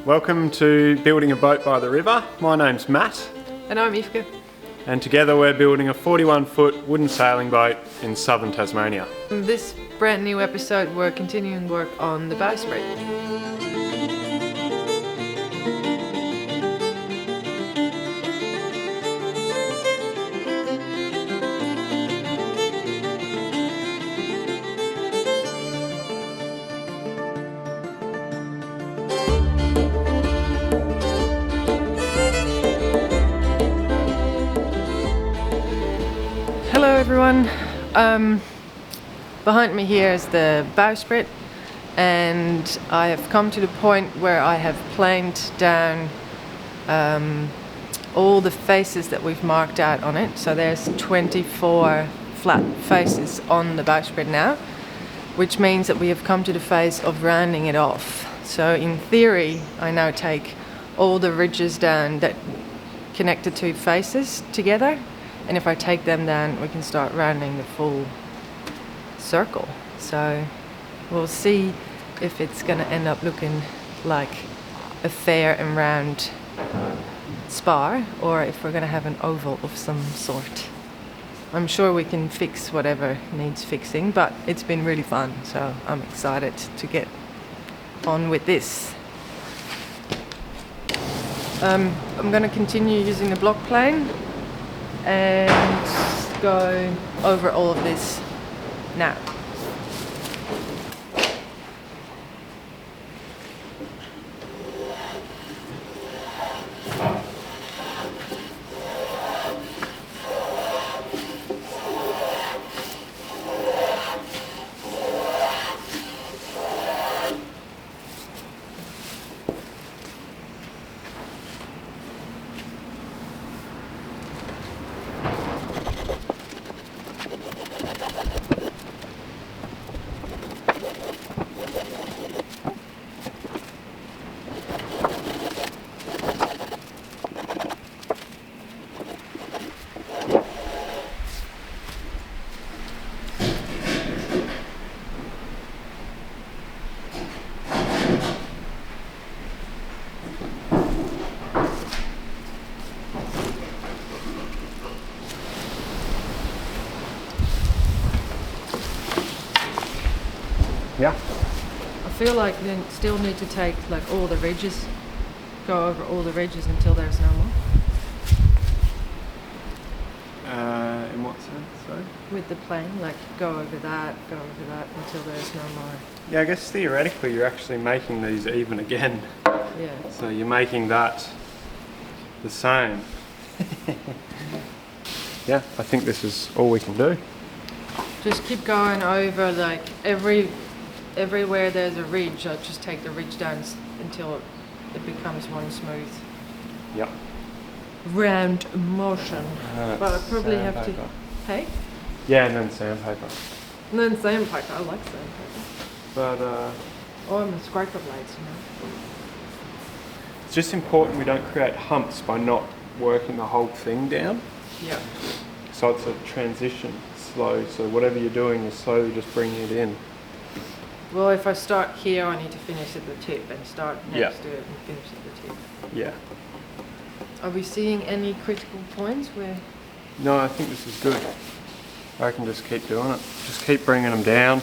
Welcome to Building a Boat by the River. My name's Matt. And I'm Ifka. And together we're building a 41-foot wooden sailing boat in southern Tasmania. In this brand new episode, we're continuing work on the Bowsprit. Hello everyone, behind me here is the Bowsprit, and I have come to the point where I have planed down all the faces that we've marked out on it. So there's 24 flat faces on the Bowsprit now, which means that we have come to the phase of rounding it off. So in theory, I now take all the ridges down that connect the two faces together. And if I take them down, we can start rounding the full circle. So we'll see if it's going to end up looking like a fair and round spar, or if we're going to have an oval of some sort. I'm sure we can fix whatever needs fixing, but it's been really fun, so I'm excited to get on with this. I'm going to continue using the block plane and go over all of this now. Yeah. I feel like we still need to take like all the ridges, go over all the ridges until there's no more. In what sense, sorry? With the plane, like go over that until there's no more. Yeah, I guess theoretically you're actually making these even again. Yeah. So you're making that the same. Yeah, I think this is all we can do. Just keep going over like everywhere there's a ridge. I just take the ridge down until it becomes one smooth. Yep. Round motion. But I probably have to. Hey? Yeah, and then sandpaper. And then sandpaper. I like sandpaper. But Oh, I'm a scraper blades, you know. it's just important we don't create humps by not working the whole thing down. Yeah. So it's a transition, slow. So whatever you're doing, you're slowly just bringing it in. Well, if I start here, I need to finish at the tip, and start next to it and finish at the tip. Yeah. Are we seeing any critical points where? No, I think this is good. I can just keep doing it. Just keep bringing them down,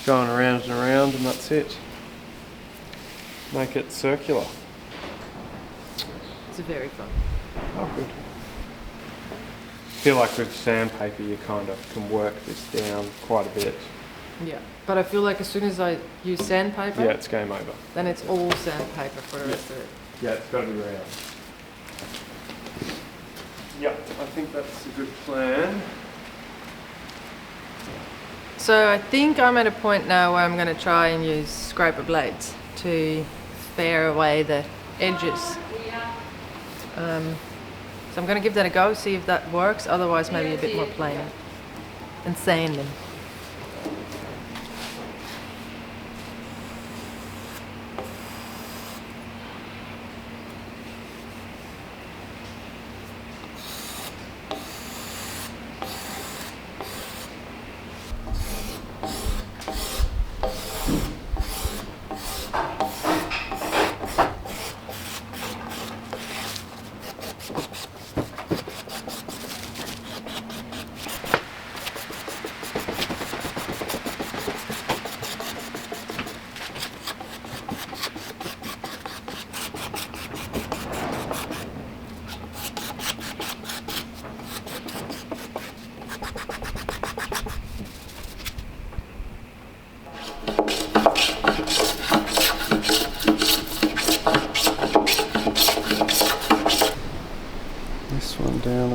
going around and around, and that's it. Make it circular. It's very fun. Oh, good. I feel like with sandpaper you kind of can work this down quite a bit. Yeah, but I feel like as soon as I use sandpaper, Yeah, it's game over. then it's all sandpaper for the rest of it. Yeah, it's got to be round. Yeah, I think that's a good plan. So I think I'm at a point now where I'm going to try and use scraper blades to spare away the edges. So I'm going to give that a go, see if that works. Otherwise, maybe a bit more plain and sanding.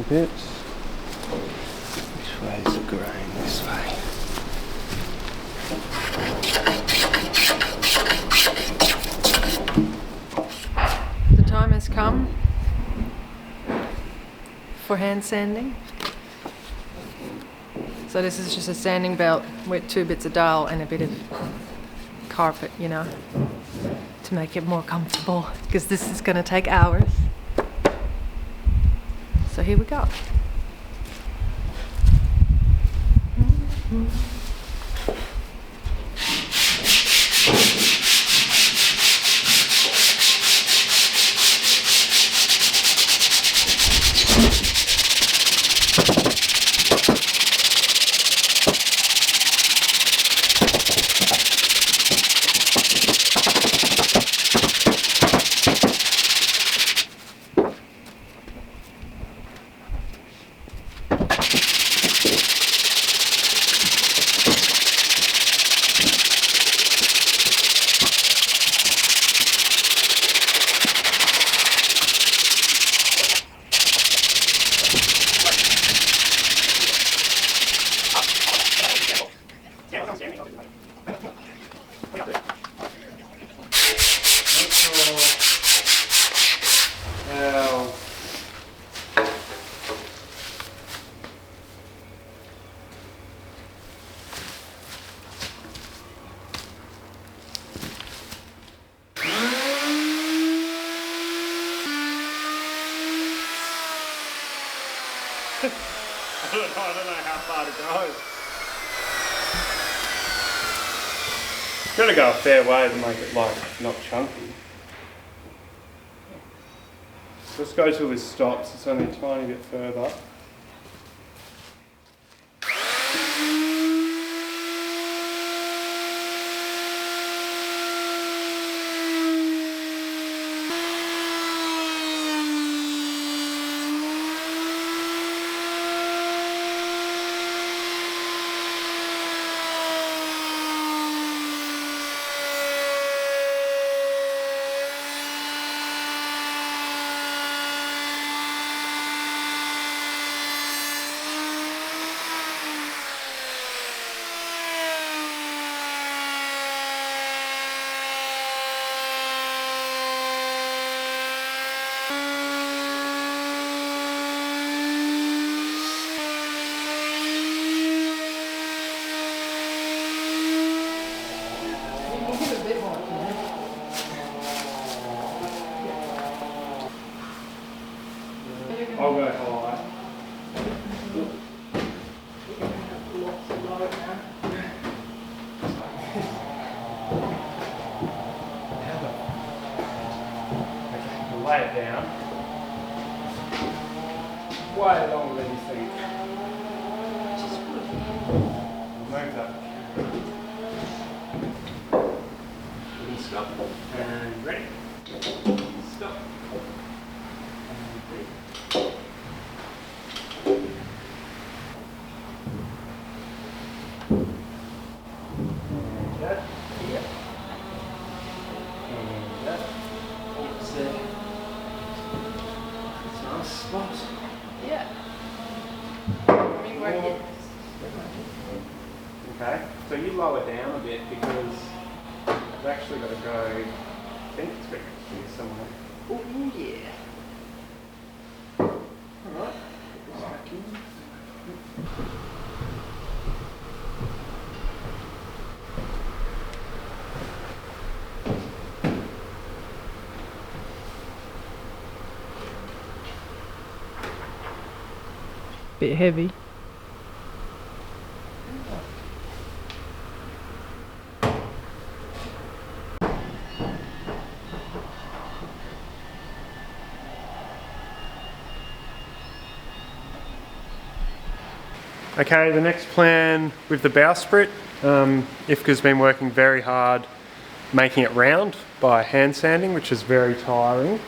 bit. Which way is the grain? This way. The time has come for hand sanding. So this is just a sanding belt with 2 bits of dowel and a bit of carpet, you know, to make it more comfortable, because this is going to take hours. So here we go. I don't know how far to go. Gotta go a fair way to make it like not chunky. Just go till this stops, it's only a tiny bit further. I'll go high. Okay, lay it down. Way longer than you think. Move that. Stop. And ready. Stop. Okay, so you lower down a bit because I've actually got to go, I think it's got to go here somewhere. Oh yeah. Alright, put this back in. Bit heavy. Okay, the next plan with the Bowsprit, Ifka's been working very hard making it round by hand sanding, which is very tiring.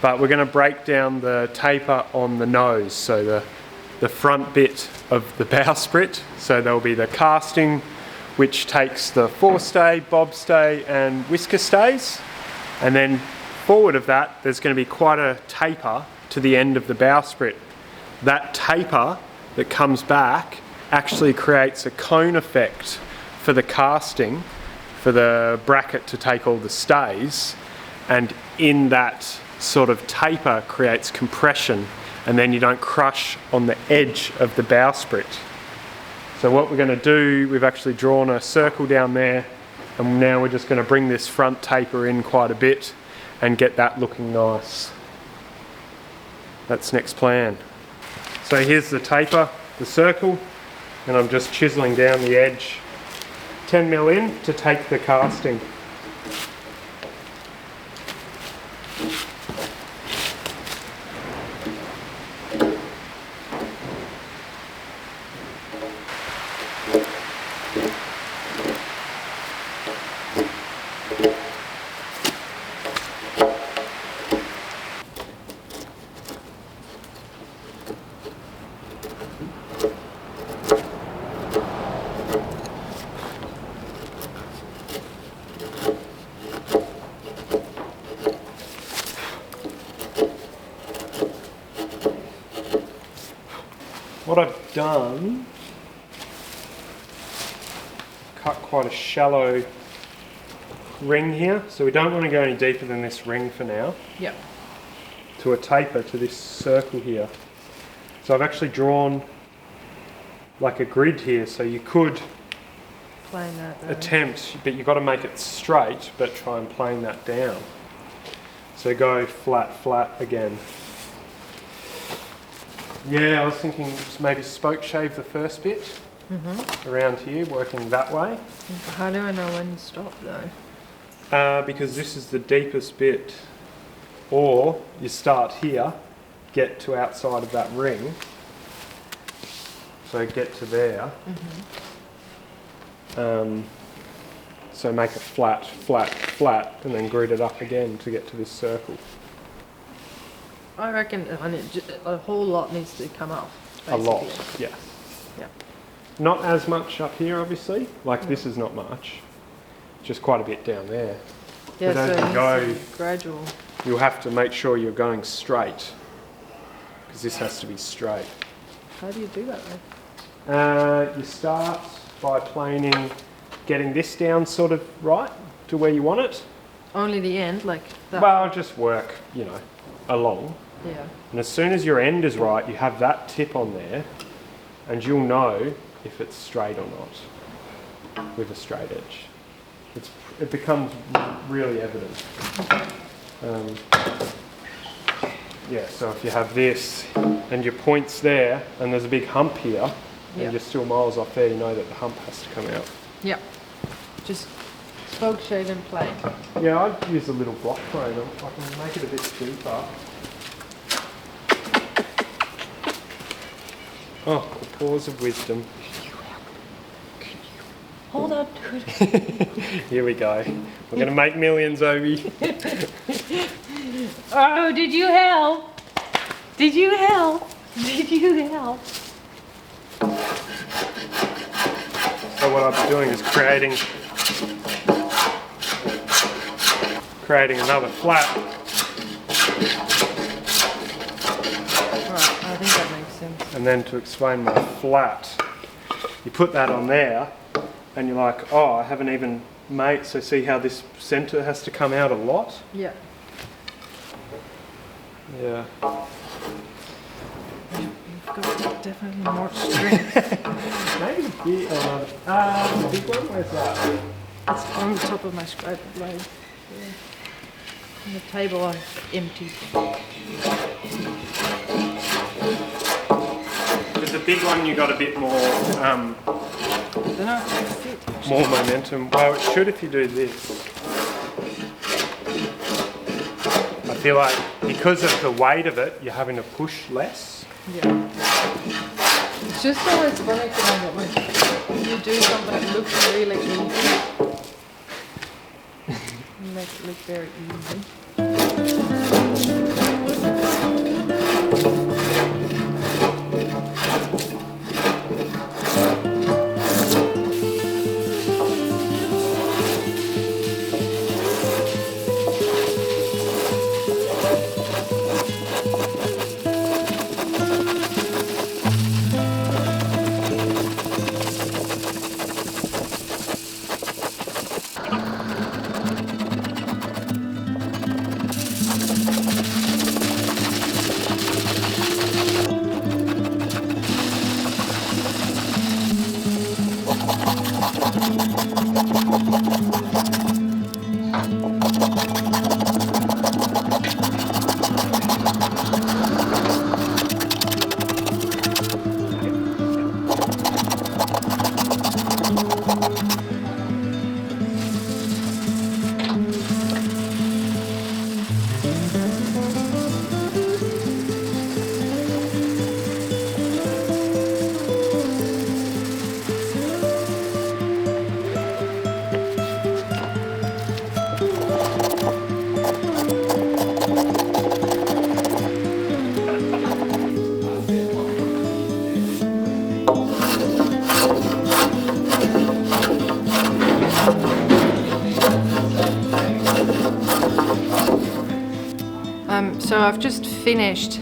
But we're going to break down the taper on the nose, so the front bit of the Bowsprit. So there'll be the casting, which takes the forestay, bobstay and whisker stays. And then forward of that, there's going to be quite a taper to the end of the Bowsprit. that taper that comes back actually creates a cone effect for the casting, for the bracket to take all the stays, and in that sort of taper creates compression, and then you don't crush on the edge of the bowsprit. So what we're going to do, we've actually drawn a circle down there, and now we're just going to bring this front taper in quite a bit and get that looking nice. That's next plan. So here's the taper, the circle, and I'm just chiseling down the edge 10 mil in to take the casting. What I've done, cut quite a shallow ring here, so we don't want to go any deeper than this ring for now. Yep. To a taper to this circle here. So I've actually drawn like a grid here, so you could Plane that down. attempt, but you've got to make it straight, but try and plane that down. So go flat, flat again. Yeah, I was thinking maybe spoke shave the first bit around here, working that way. How do I know when to stop though? Because this is the deepest bit. Or you start here, get to outside of that ring. So get to there. So make it flat, flat, flat, and then grid it up again to get to this circle. I reckon a whole lot needs to come off. A lot, basically. yes. Yeah. Not as much up here, obviously. Like this is not much. Just quite a bit down there. Yeah, But as so you go, it needs to be gradual. you'll have to make sure you're going straight, because this has to be straight. How do you do that then? You start by planing, getting this down sort of right to where you want it. Only the end, like that? Well, just work, you know, along. Yeah. And as soon as your end is right, you have that tip on there, and you'll know if it's straight or not with a straight edge. It becomes really evident. Yeah, so if you have this and your point's there and there's a big hump here and you're still miles off there, you know that the hump has to come out. Yep. Just spoke shave and plane. Yeah, I'd use a little block frame. I can make it a bit deeper. Oh, the pause of wisdom. Hold on, dude. Here we go. We're going to make millions, Obi. Oh, did you help? Did you help? Did you help? So what I'll be doing is creating another flat. Right, I think that makes sense. And then to explain my flat, you put that on there and you're like, oh, I haven't even made, so see how this center has to come out a lot? Yeah. Yeah. You've got definitely more strength. Maybe the big one, where's that? It's on the top of my scraper blade. Yeah. On the table I've emptied. With the big one you got a bit more I don't know if it fit. more momentum. Well, it should if you do this. I feel like because of the weight of it, you're having to push less. Yeah. It's just always funny to know that when you do something that looks really easy, you make it look very easy. So I've just finished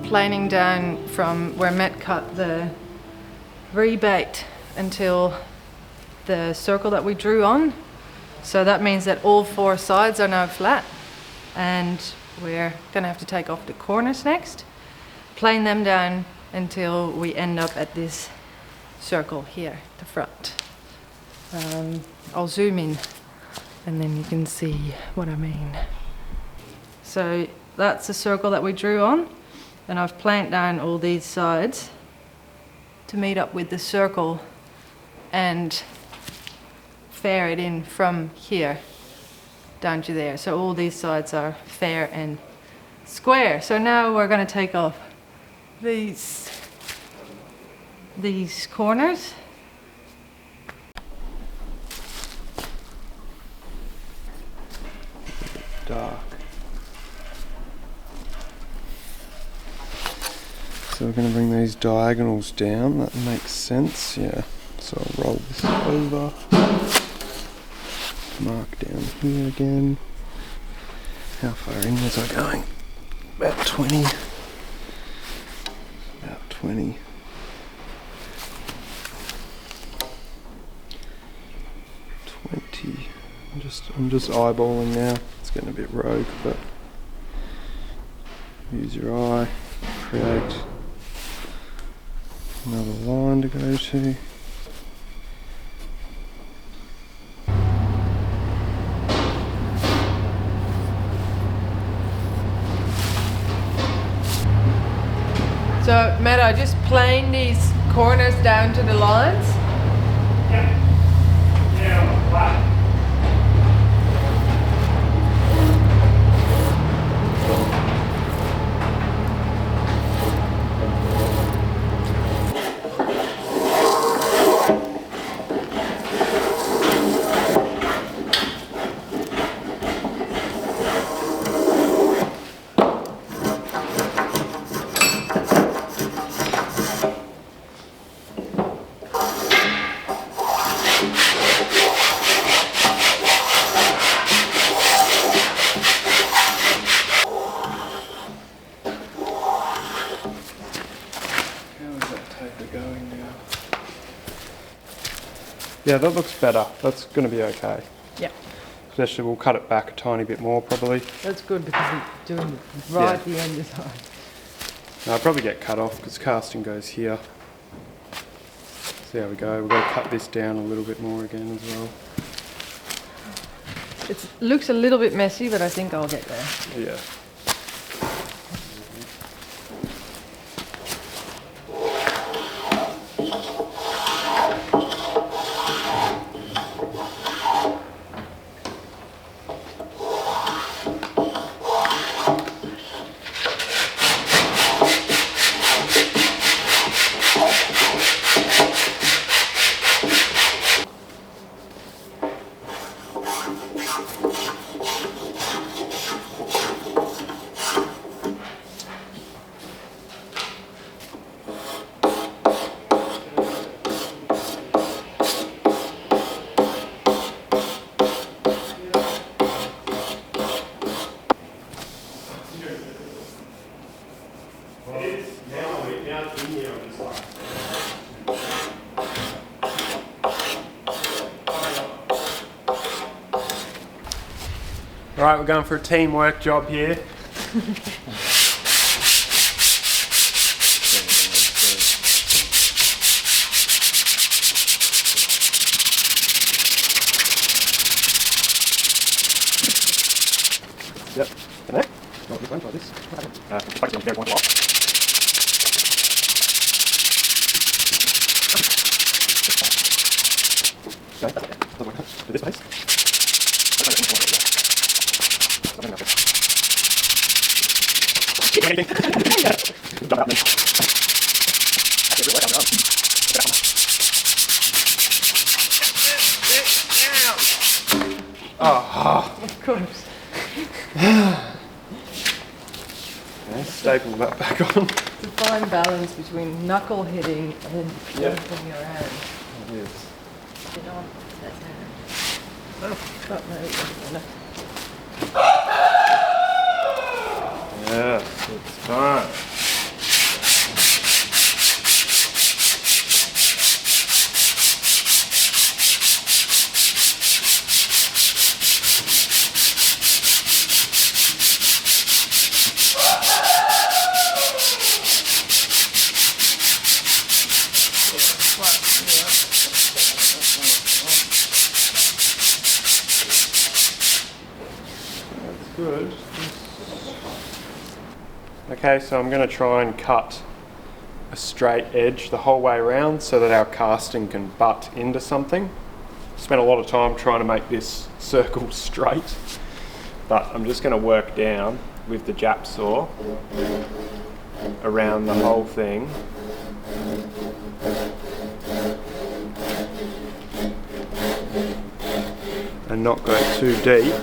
planing down from where Matt cut the rebate until the circle that we drew on. So that means that all 4 sides are now flat, and we're gonna have to take off the corners next, plane them down until we end up at this circle here, the front. I'll zoom in and then you can see what I mean. So that's the circle that we drew on, and I've planked down all these sides to meet up with the circle and fair it in from here down to there. So all these sides are fair and square. So now we're going to take off these corners. Dark. So we're going to bring these diagonals down, that makes sense, yeah. So I'll roll this over, mark down here again. How far in was I going? About 20. About 20. 20. I'm just eyeballing now. It's getting a bit rogue, but use your eye, create another line to go to. So Matt, I just planed these corners down to the lines. Yeah, flat. Yeah, that looks better. That's going to be okay. Yeah. Especially we'll cut it back a tiny bit more probably. That's good because we're doing it right at the end of the time. No, I'll probably get cut off because casting goes here. So there we go. We've got to cut this down a little bit more again as well. It looks a little bit messy, but I think I'll get there. Yeah. Alright, we're going for a teamwork job here. Of course. Okay, staple that back on. It's a fine balance between knuckle hitting and flipping your hand. It is. Get on that hand. Oh, no, it doesn't. Yes, it's time. Good. Okay, so I'm going to try and cut a straight edge the whole way around so that our casting can butt into something. Spent a lot of time trying to make this circle straight, but I'm just going to work down with the Jap saw around the whole thing. And not go too deep.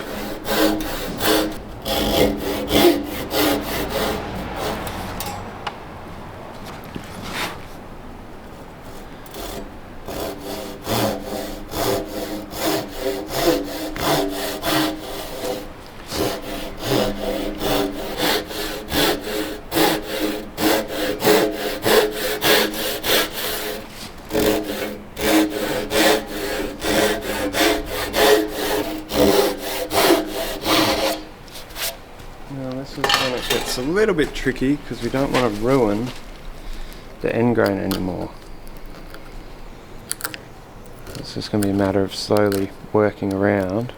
This is when it gets a little bit tricky because we don't want to ruin the end grain anymore. It's just going to be a matter of slowly working around.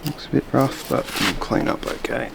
Looks a bit rough, but we'll clean up okay.